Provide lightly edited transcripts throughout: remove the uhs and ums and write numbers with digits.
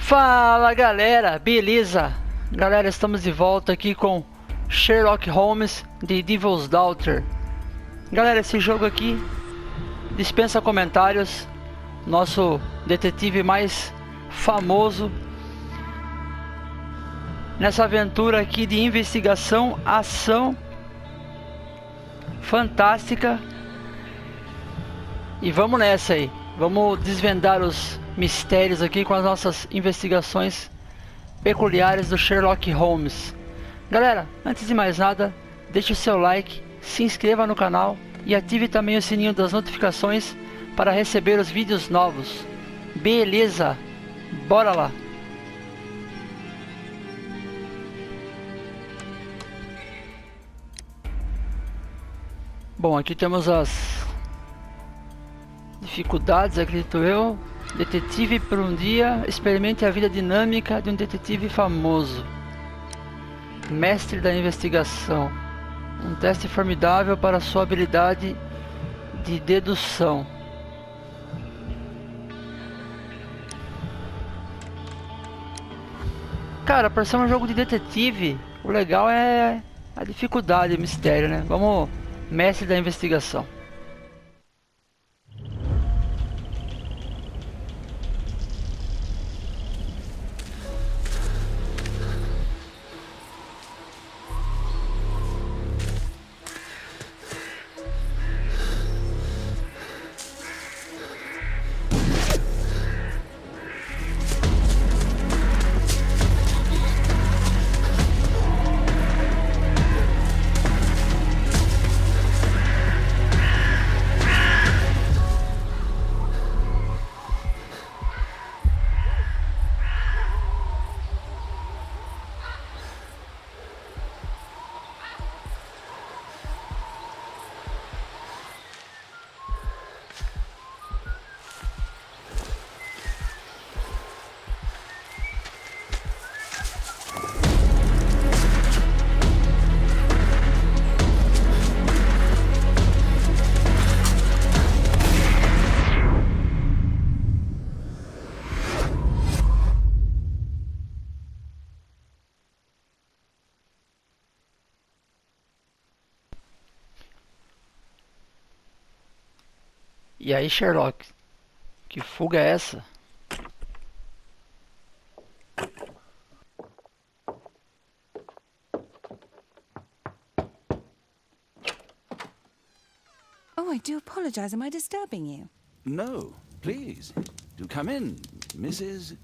Fala galera, beleza? Galera, estamos de volta aqui com Sherlock Holmes The Devil's Daughter. Galera, esse jogo aqui dispensa comentários. Nosso detetive mais famoso nessa aventura aqui de investigação, ação fantástica. E vamos nessa aí. Vamos desvendar os mistérios aqui com as nossas investigações peculiares do Sherlock Holmes. Galera, antes de mais nada, deixe o seu like, se inscreva no canal e ative também o sininho das notificações para receber os vídeos novos. Beleza? Bora lá! Bom, aqui temos as dificuldades, acredito eu. Detetive por um dia, experimente a vida dinâmica de um detetive famoso. Mestre da investigação. Um teste formidável para sua habilidade de dedução. Cara, para ser um jogo de detetive, o legal é a dificuldade, o mistério, né? Vamos, mestre da investigação. E aí, Sherlock? Que fuga é essa? Oh, I do apologize. Am I disturbing you? No, please. Do come in, Mrs.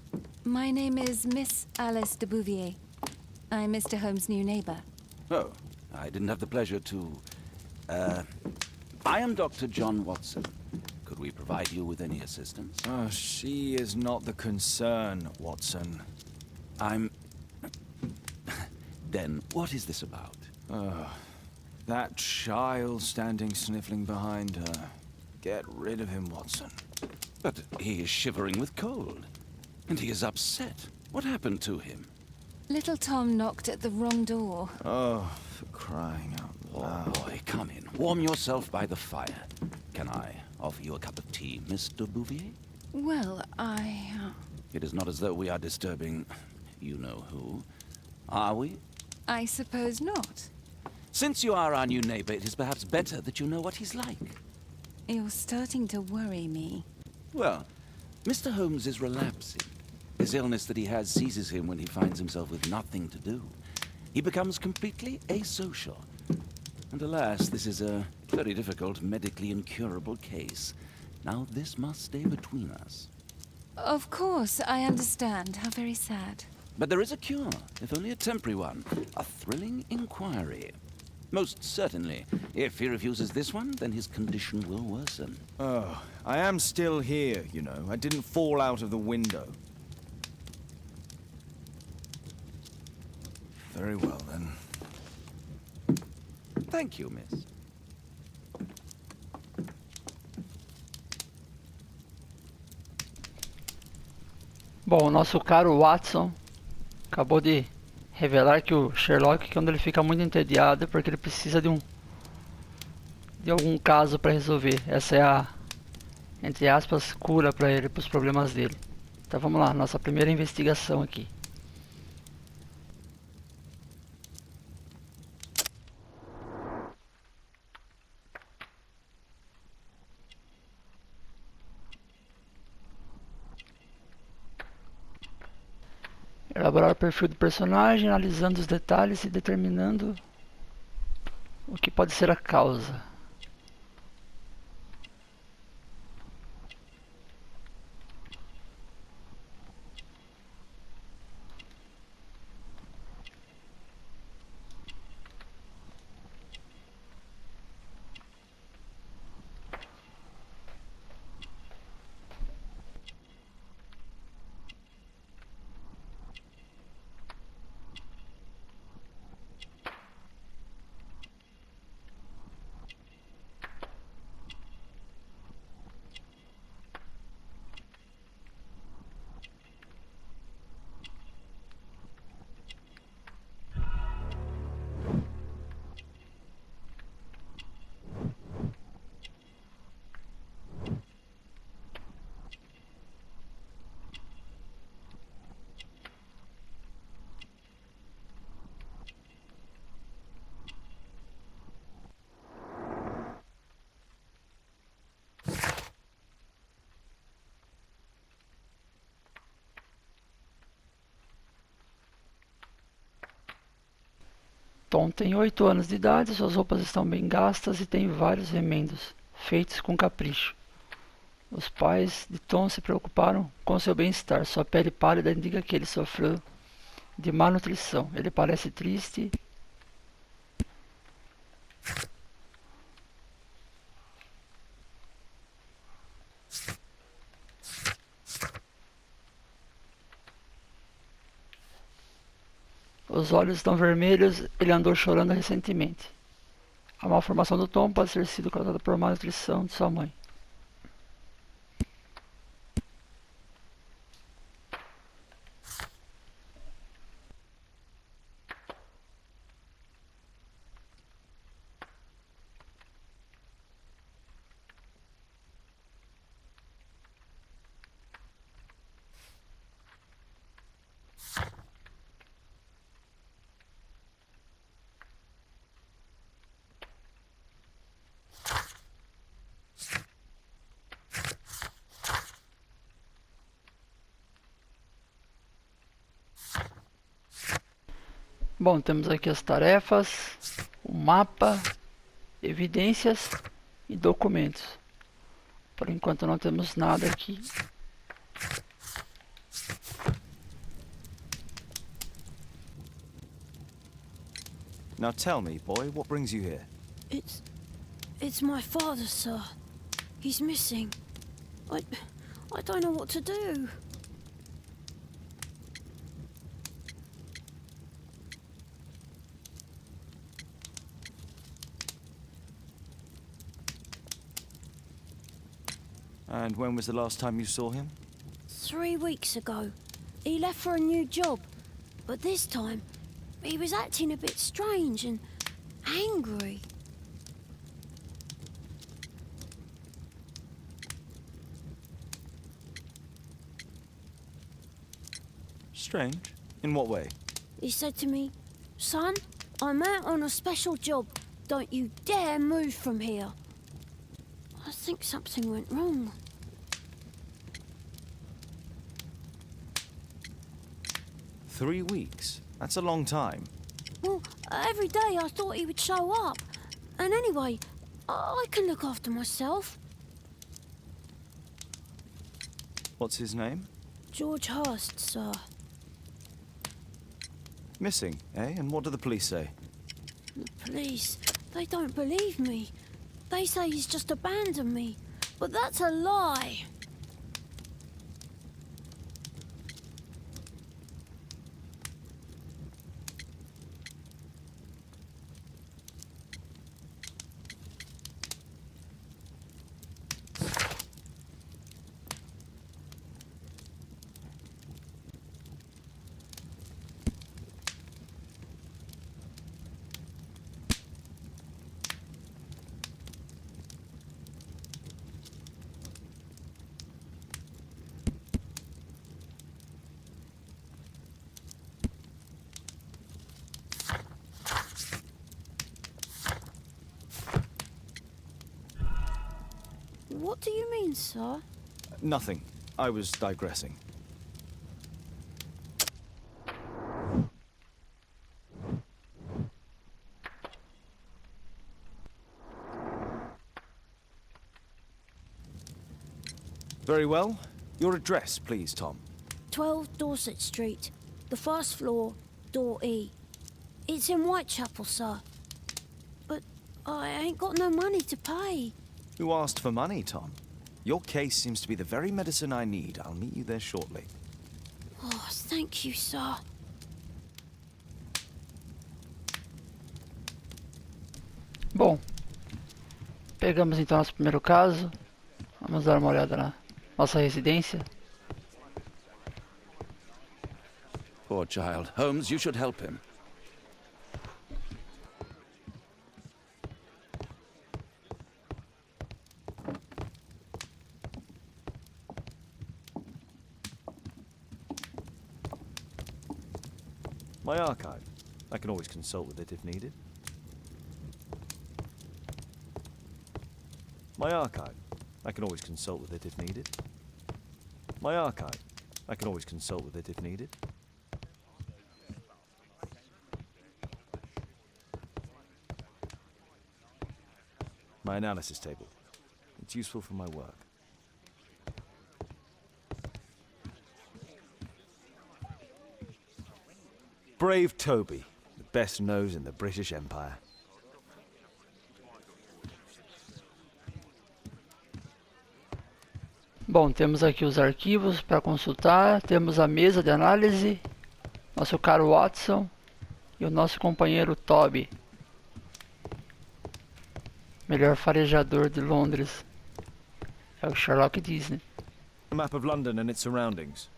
My name is Miss Alice de Bouvier. I'm Mr. Holmes' new neighbor. Oh, I didn't have the pleasure to... I am Dr. John Watson. Could we provide you with any assistance? Oh, she is not the concern, Watson. Then, what is this about? That child standing sniffling behind her. Get rid of him, Watson. But he is shivering with cold. And he is upset. What happened to him? Little Tom knocked at the wrong door. Oh, for crying out loud. Oh, boy, come in. Warm yourself by the fire. Can I offer you a cup of tea, Mr. Bouvier? Well, It is not as though we are disturbing you-know-who, are we? I suppose not. Since you are our new neighbor, it is perhaps better that you know what he's like. You're starting to worry me. Well, Mr. Holmes is relapsing. His illness that he has seizes him when he finds himself with nothing to do. He becomes completely asocial. And alas, this is a very difficult, medically incurable case. Now this must stay between us. Of course, I understand. How very sad. But there is a cure, if only a temporary one. A thrilling inquiry. Most certainly. If he refuses this one, then his condition will worsen. Oh, I am still here, you know. I didn't fall out of the window. Very well, then. Thank you, miss. Bom, o nosso caro Watson acabou de revelar que o Sherlock, quando ele fica muito entediado, é porque ele precisa de algum caso para resolver. Essa é a, entre aspas, cura para ele, para os problemas dele. Então vamos lá, nossa primeira investigação aqui. Elaborar o perfil do personagem, analisando os detalhes e determinando o que pode ser a causa. Tom tem 8 anos de idade, suas roupas estão bem gastas e tem vários remendos, feitos com capricho. Os pais de Tom se preocuparam com seu bem-estar. Sua pele pálida indica que ele sofreu de má nutrição. Ele parece triste. Os olhos estão vermelhos, ele andou chorando recentemente. A malformação do Tom pode ter sido causada por má nutrição de sua mãe. Bom, temos aqui as tarefas, o mapa, evidências e documentos. Por enquanto não temos nada aqui. Now tell me, boy, what brings you here? It's my father, sir. He's missing. I don't know what to do. And when was the last time you saw him? 3 weeks ago. He left for a new job. But this time, he was acting a bit strange and angry. Strange? In what way? He said to me, "Son, I'm out on a special job. Don't you dare move from here." I think something went wrong. Three weeks? That's a long time. Well, every day I thought he would show up. And anyway, I can look after myself. What's his name? George Hurst, sir. Missing, eh? And what do the police say? The police, they don't believe me. They say he's just abandoned me. But that's a lie. What do you mean, sir? Nothing. I was digressing. Very well. Your address, please, Tom. 12 Dorset Street, the first floor, door E. It's in Whitechapel, sir. But I ain't got no money to pay. Who asked for money, Tom? Your case seems to be the very medicine I need. I'll meet you there shortly. Oh, thank you, sir. Bom, pegamos então nosso primeiro caso. Vamos dar uma olhada na nossa residência. Poor child. Holmes, you should help him. My archive. I can always consult with it if needed. My archive. I can always consult with it if needed. My archive. I can always consult with it if needed. My analysis table. It's useful for my work. Brave Toby, the best nose in the British Empire. Bom, temos aqui os arquivos para consultar, temos a mesa de análise, nosso caro Watson e o nosso companheiro Toby, melhor farejador de Londres, é o Sherlock Disney. A map of London and its surroundings.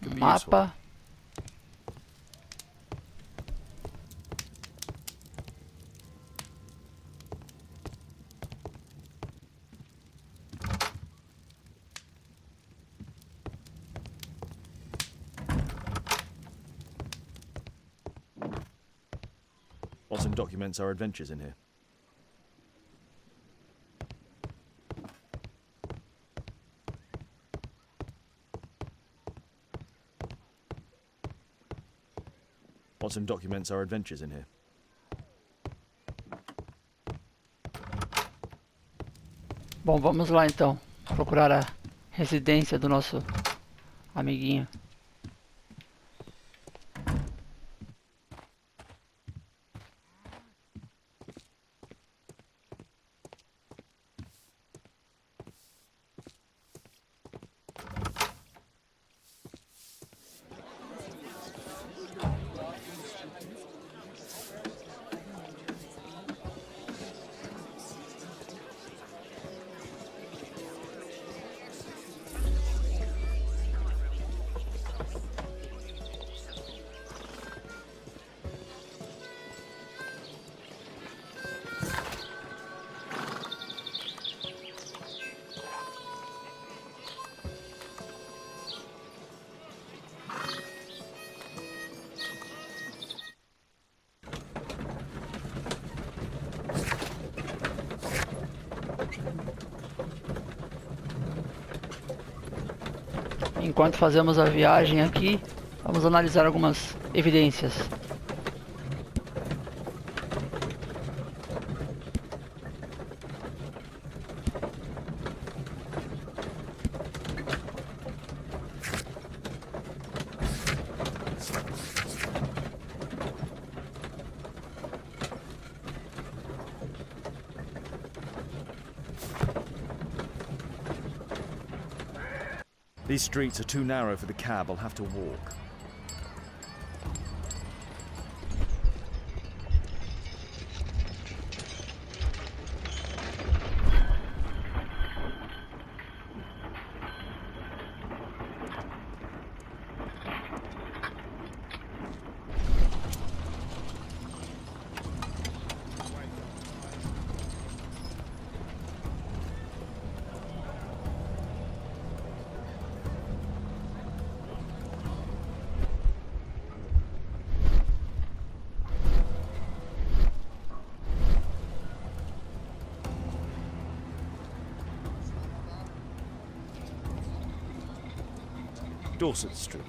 Could be useful. Mapa. Watson documents our adventures in here. Watson documents our adventures in here. Bom, vamos lá então, procurar a residência do nosso amiguinho. Enquanto fazemos a viagem aqui, vamos analisar algumas evidências. These streets are too narrow for the cab. I'll have to walk. Dorset Street.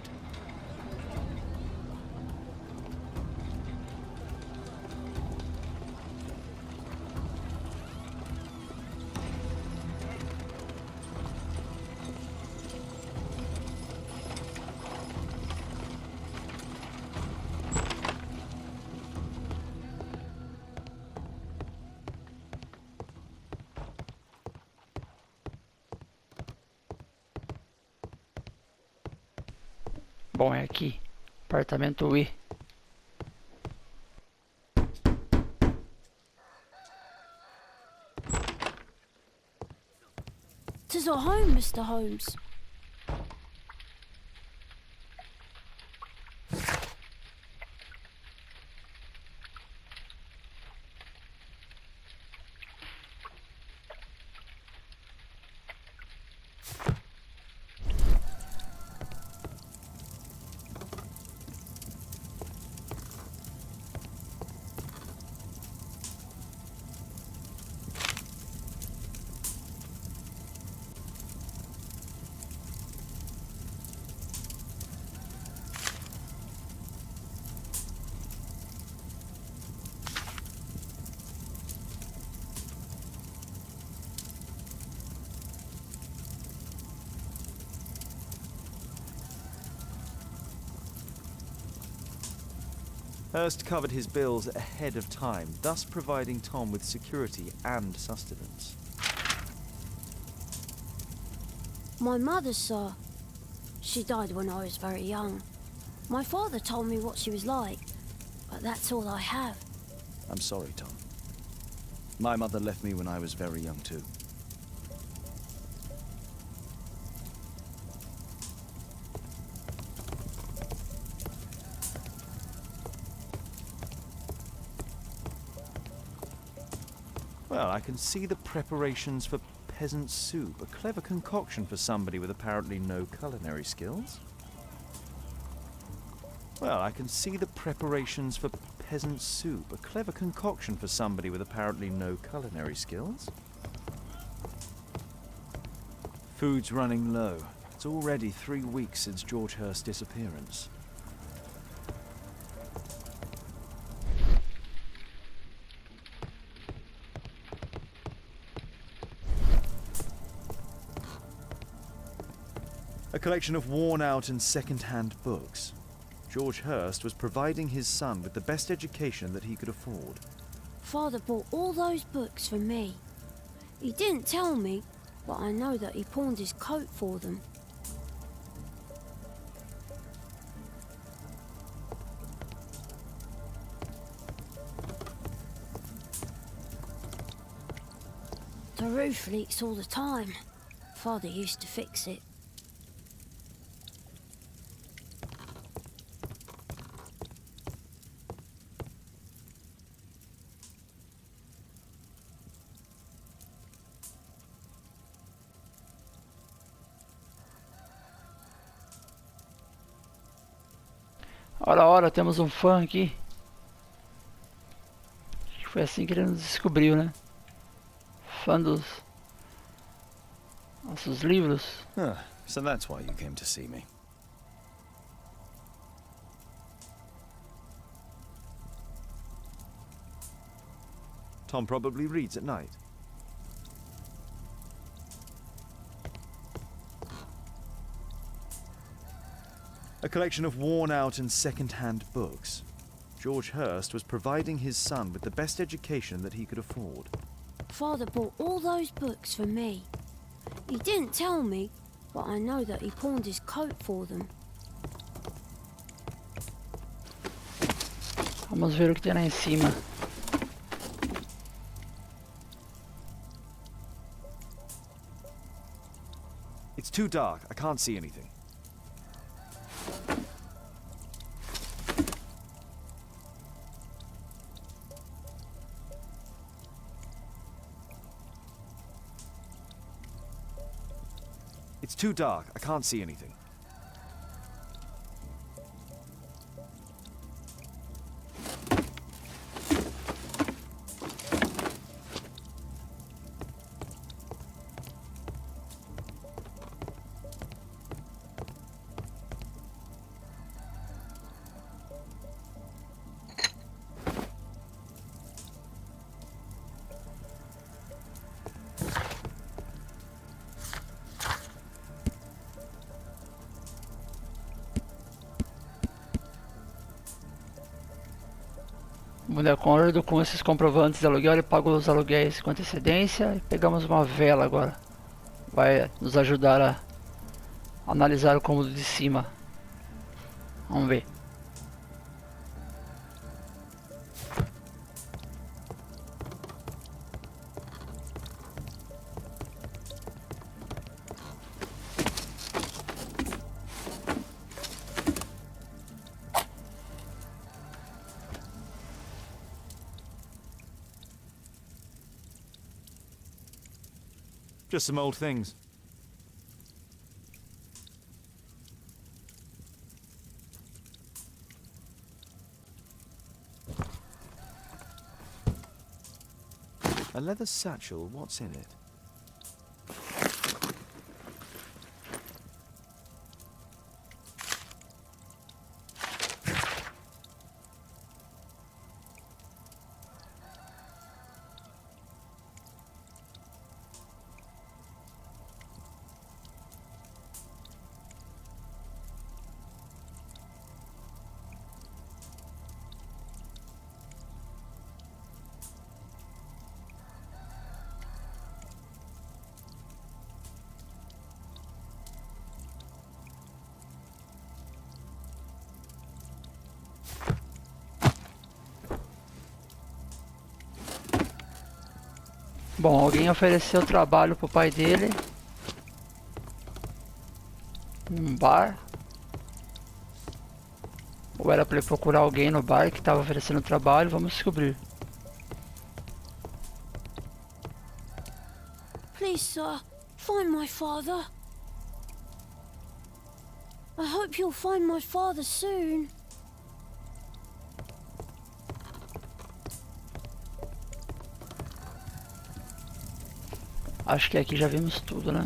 Bom, é aqui. Apartamento I. Tis our home, Mr. Holmes. Hurst covered his bills ahead of time, thus providing Tom with security and sustenance. My mother, sir. She died when I was very young. My father told me what she was like, but that's all I have. I'm sorry, Tom. My mother left me when I was very young too. Well, I can see the preparations for peasant soup, a clever concoction for somebody with apparently no culinary skills. Well, I can see the preparations for peasant soup, a clever concoction for somebody with apparently no culinary skills. Food's running low. It's already 3 weeks since George Hurst's disappearance. A collection of worn-out and second-hand books. George Hurst was providing his son with the best education that he could afford. Father bought all those books for me. He didn't tell me, but I know that he pawned his coat for them. The roof leaks all the time. Father used to fix it. Ora, ora, temos um fã aqui. Acho que foi assim que ele nos descobriu, né? Fã dos nossos livros. Ah, so that's why you came to see me. Tom probably reads at night. A collection of worn-out and second-hand books. George Hurst was providing his son with the best education that he could afford. Father bought all those books for me. He didn't tell me, but I know that he pawned his coat for them. Vamos ver o que tem lá em cima. It's too dark. I can't see anything. It's too dark. I can't see anything. De acordo com esses comprovantes de aluguel, ele pagou os aluguéis com antecedência. E pegamos uma vela agora. Vai nos ajudar a analisar o cômodo de cima. Vamos ver. Just some old things. A leather satchel, what's in it? Bom, alguém ofereceu trabalho pro pai dele. Num bar. Ou era pra ele procurar alguém no bar que estava oferecendo trabalho, vamos descobrir. Please, sir, find my father. I hope you'll find my father soon. Acho que aqui já vimos tudo, né?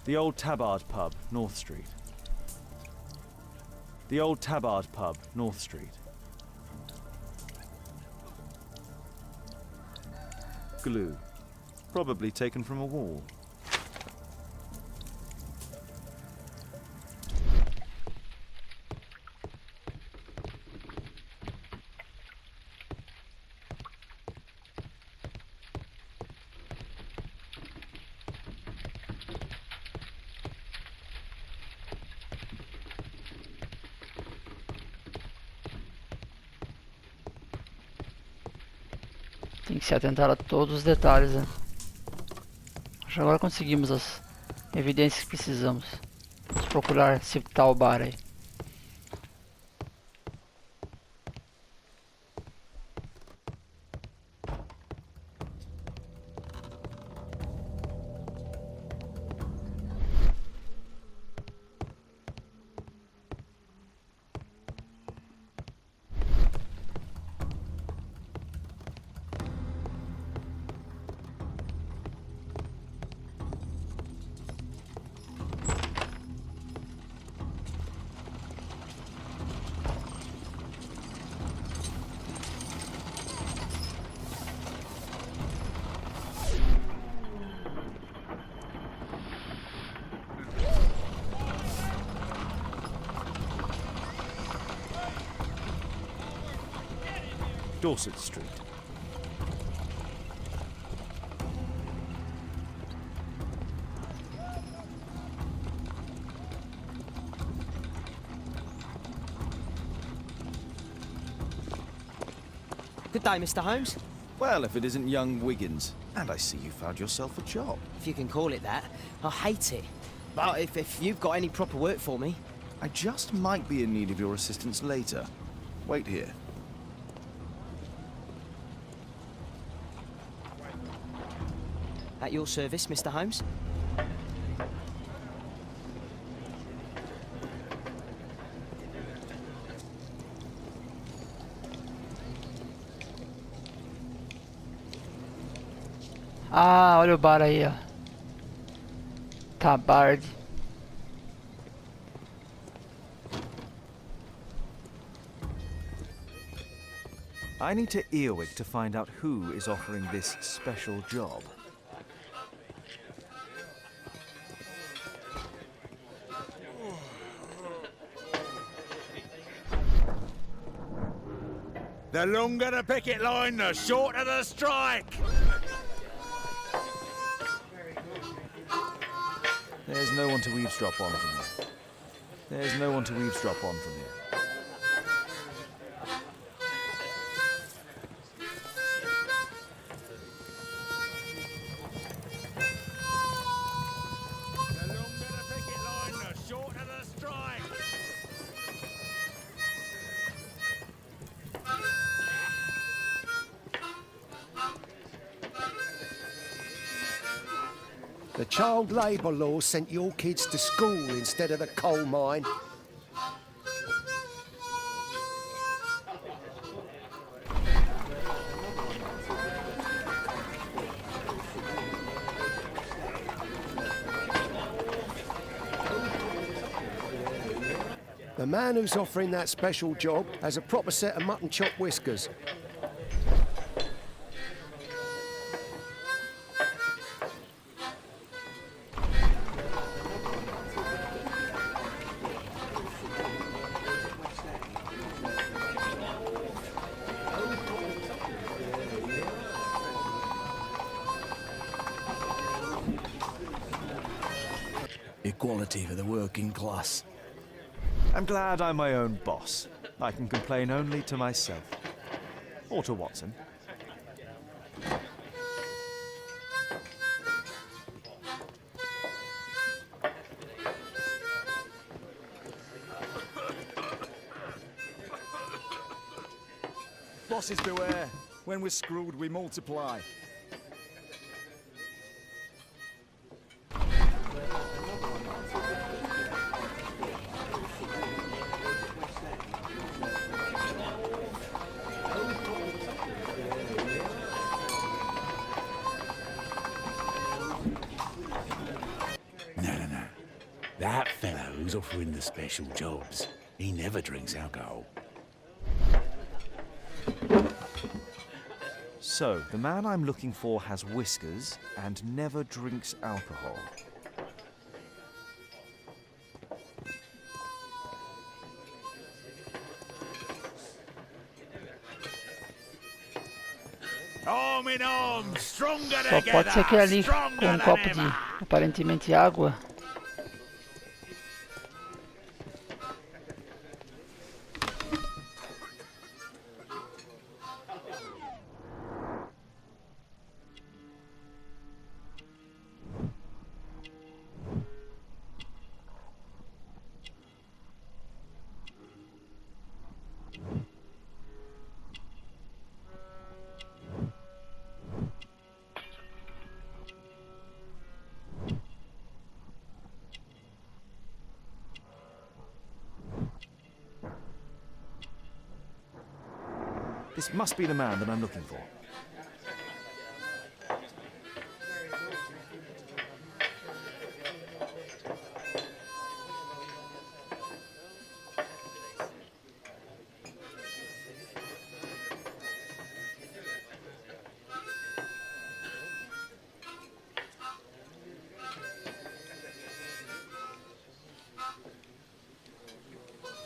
The Old Tabard Pub, North Street. The Old Tabard Pub, North Street. Glue. Probably taken from a wall. Tem que se atentar a todos os detalhes, né? Acho que agora conseguimos as evidências que precisamos. Vamos procurar esse tal bar aí. Dorset Street. Good day, Mr. Holmes. Well, if it isn't young Wiggins. And I see you found yourself a job. If you can call it that. I hate it. But if you've got any proper work for me... I just might be in need of your assistance later. Wait here. At your service, Mr. Holmes. Ah, olha o bar aí, ó. Tabard. I need to Earwig to find out who is offering this special job. The longer the picket line, the shorter the strike. There's no one to eavesdrop on from here. There's no one to eavesdrop on from here. The longer the picket line, the shorter the strike. The child labour law sent your kids to school instead of the coal mine. The man who's offering that special job has a proper set of mutton chop whiskers. Equality for the working class. I'm glad I'm my own boss. I can complain only to myself. Or to Watson. Bosses beware. When we're screwed, we multiply. No. That fellow who's offering the special jobs, he never drinks alcohol. So, the man I'm looking for has whiskers and never drinks alcohol. Arm in arm, stronger Só pode ser aquele ali together, com um stronger copo than de ever. aparentemente água. This must be the man that I'm looking for.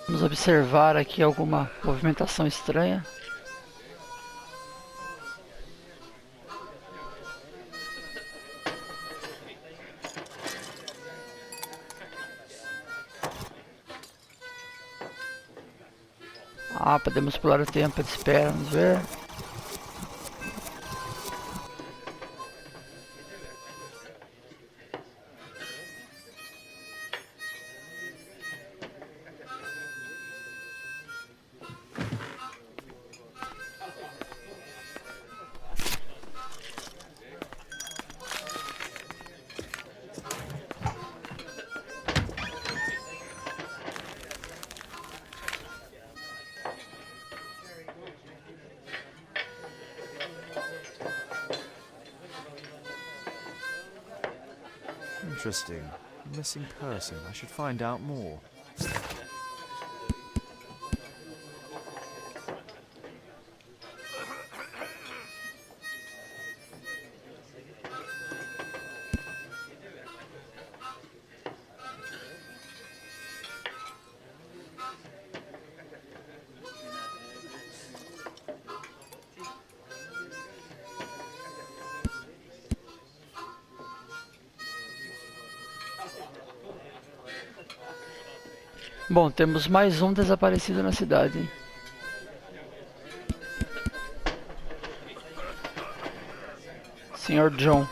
Vamos observar aqui alguma movimentação estranha. Ah, podemos pular o tempo de espera, vamos ver. Interesting. Missing person. I should find out more. Bom, temos mais um desaparecido na cidade, hein? Sr. John.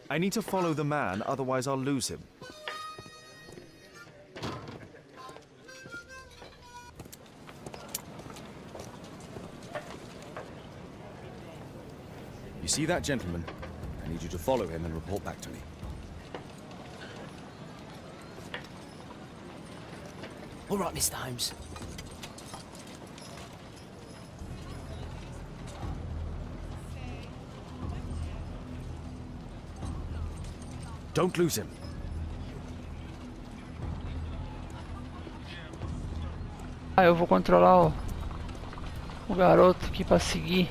I need to follow the man, otherwise I'll lose him. You see that gentleman? I need you to follow him and report back to me. All right, Mr. Holmes. Don't lose him. Ah, eu vou controlar o garoto aqui pra seguir.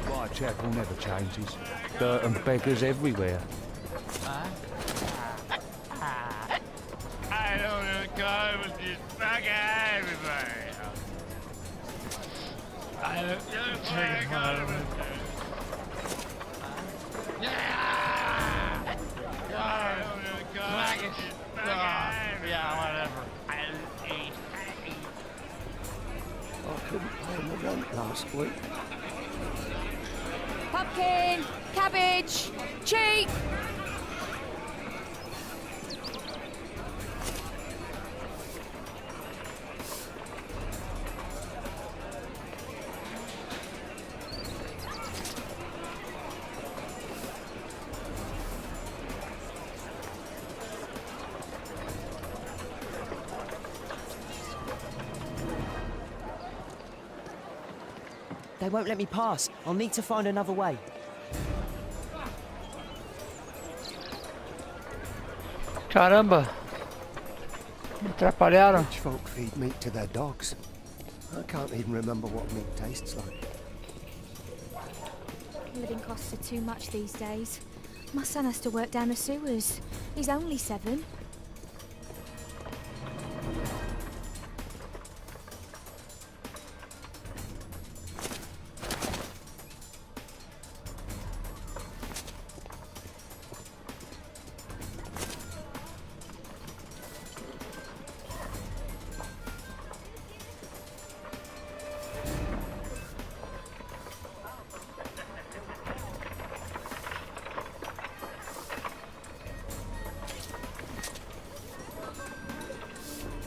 Whitechapel never changes. Dirt and beggars everywhere. I don't want to go with this bugger everybody. I don't want to go with yeah, whatever. I couldn't pay my rent last week. Pumpkin! Cabbage! Cheap! They won't let me pass. I'll need to find another way. Caramba! Me atrapalharam. Rich folk feed meat to their dogs. I can't even remember what meat tastes like. Living costs are too much these days. My son has to work down the sewers. He's only 7.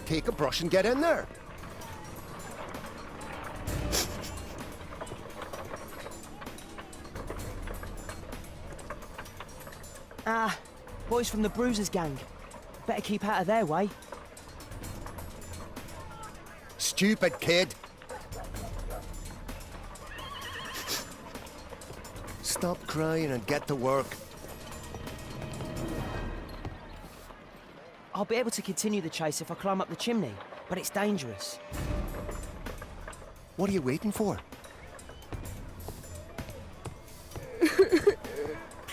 Take a brush and get in there. Ah, boys from the Bruisers gang. Better keep out of their way. Stupid kid. Stop crying and get to work. I'll be able to continue the chase if I climb up the chimney, but it's dangerous. What are you waiting for?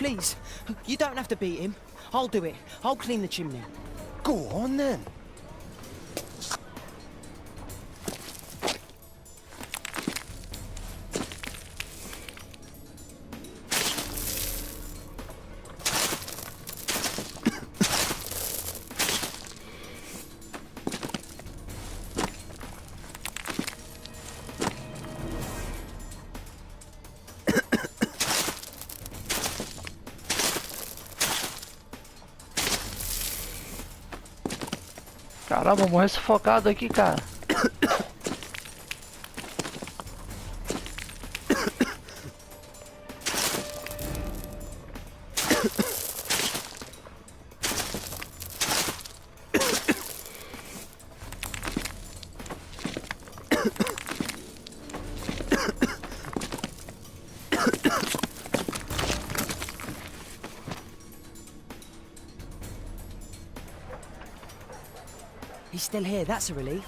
please. You don't have to beat him. I'll do it. I'll clean the chimney. Go on then. Caramba, vou morrer sufocado aqui, cara. He's still here, that's a relief.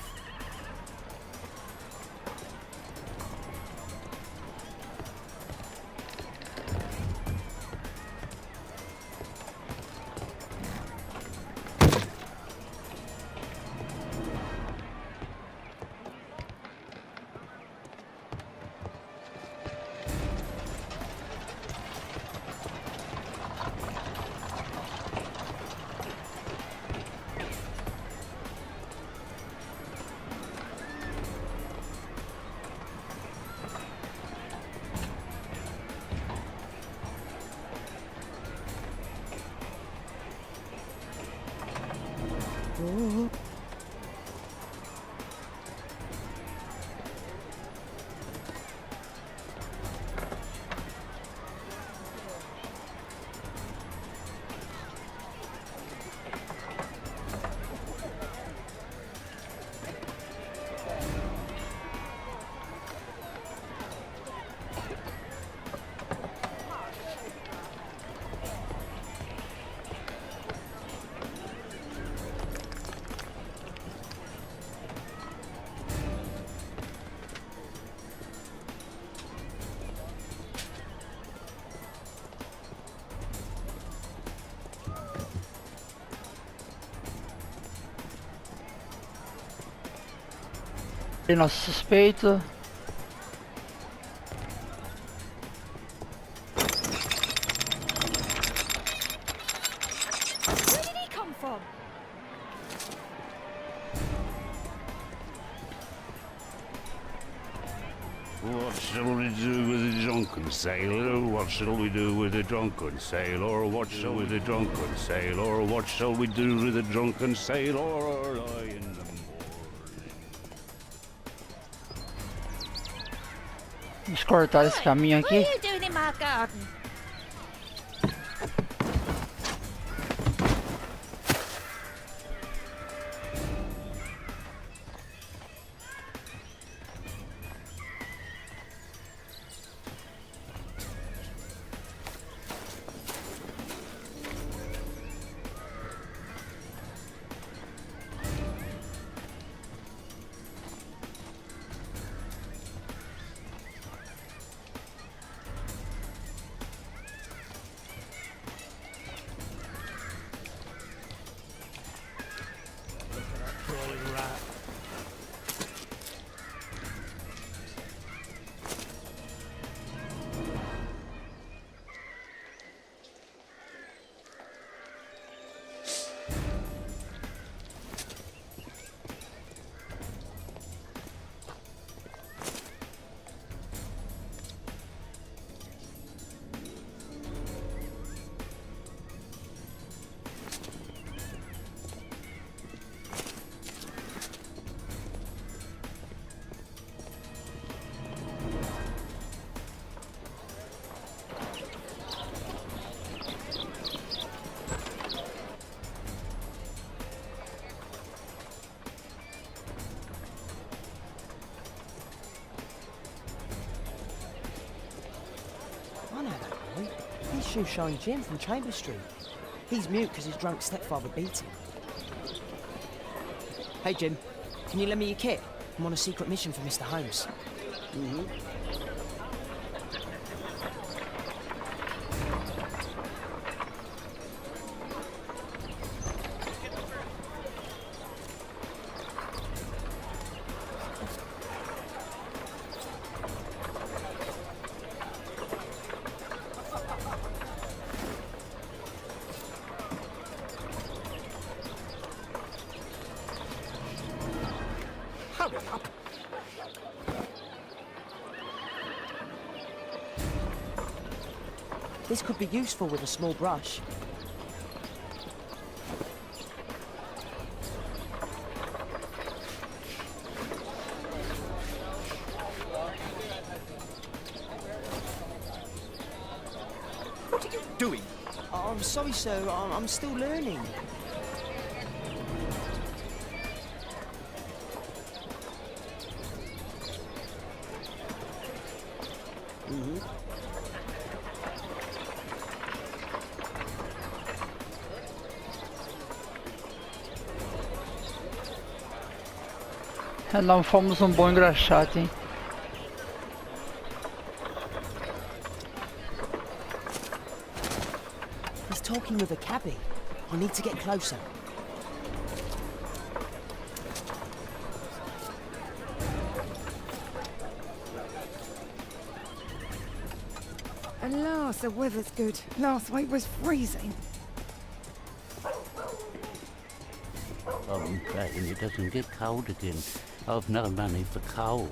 E nosso suspeito. Where did he come from? What shall we do with the drunken sailor? What shall we do with the drunken sailor? What shall we do with the drunken sailor? What shall we do with the drunken sailor? In the Vamos cortar esse caminho aqui. What are you doing in my garden? Shoe shine Jim from Chambers Street. He's mute because his drunk stepfather beat him. Hey Jim, can you lend me your kit? I'm on a secret mission for Mr. Holmes. This could be useful with a small brush. What are you doing? Oh, I'm sorry, sir. I'm still learning. Não fomos um bom engraxate, hein? He's talking with a cabbie. You need to get closer. At last, the weather's good. Last week was freezing. I'm praying it doesn't get cold again. I've no money for coal.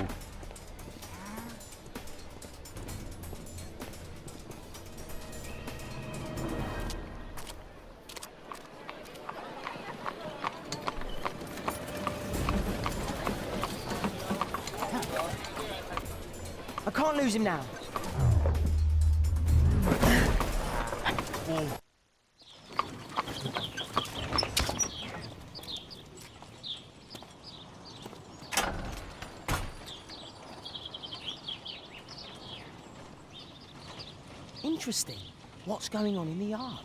I can't lose him now. Interesting. What's going on in the yard?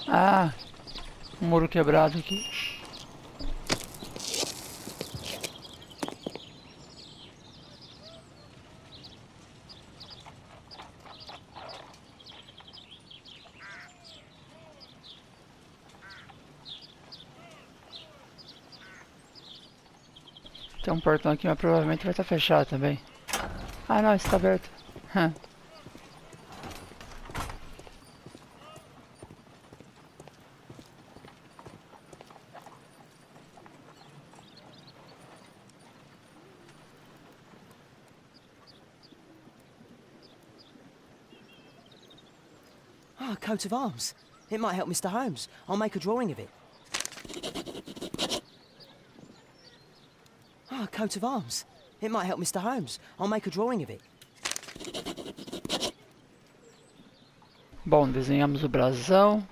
Ah, muro quebrado aqui. Tem um portão aqui, mas provavelmente vai estar fechado também. Ah não, está aberto. Ah, a coat of arms. It might help Mr. Holmes. I'll make a drawing of it. Ah, a coat of arms. It might help Mr. Holmes. I'll make a drawing of it. Bom, desenhamos o brasão.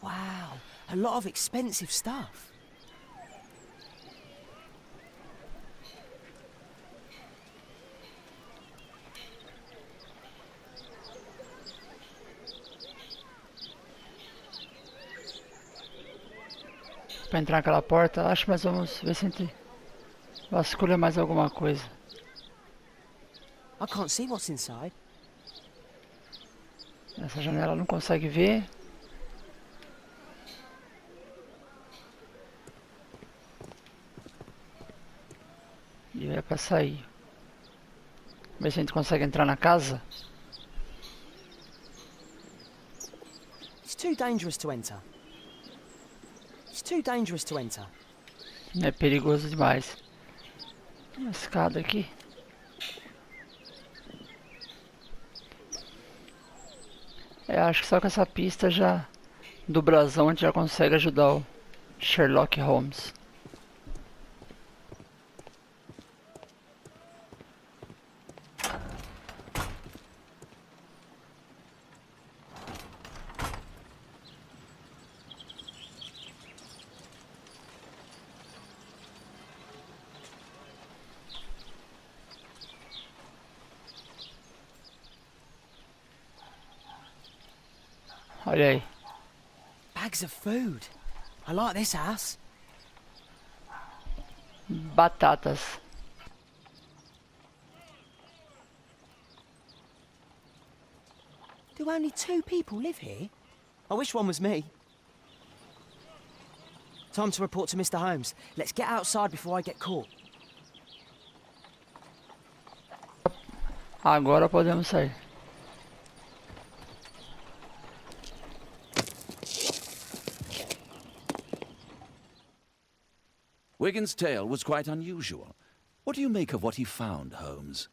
Wow, a lot of expensive stuff. Para entrar naquela porta, acho, mas vamos ver se a gente vasculha mais alguma coisa. I can't see what's inside. Essa janela não consegue ver. E é para sair. Ver se a gente consegue entrar na casa. It's too dangerous to enter. It's too dangerous to enter. É perigoso demais. Uma escada aqui. Acho que só com essa pista já do brasão a gente já consegue ajudar o Sherlock Holmes. Olha aí. Bags of food. I like this house. Batatas. Do only 2 people live here? I wish one was me. Time to report to Mr. Holmes. Let's get outside before I get caught. Agora podemos sair. Wigan's tale was quite unusual. What do you make of what he found, Holmes?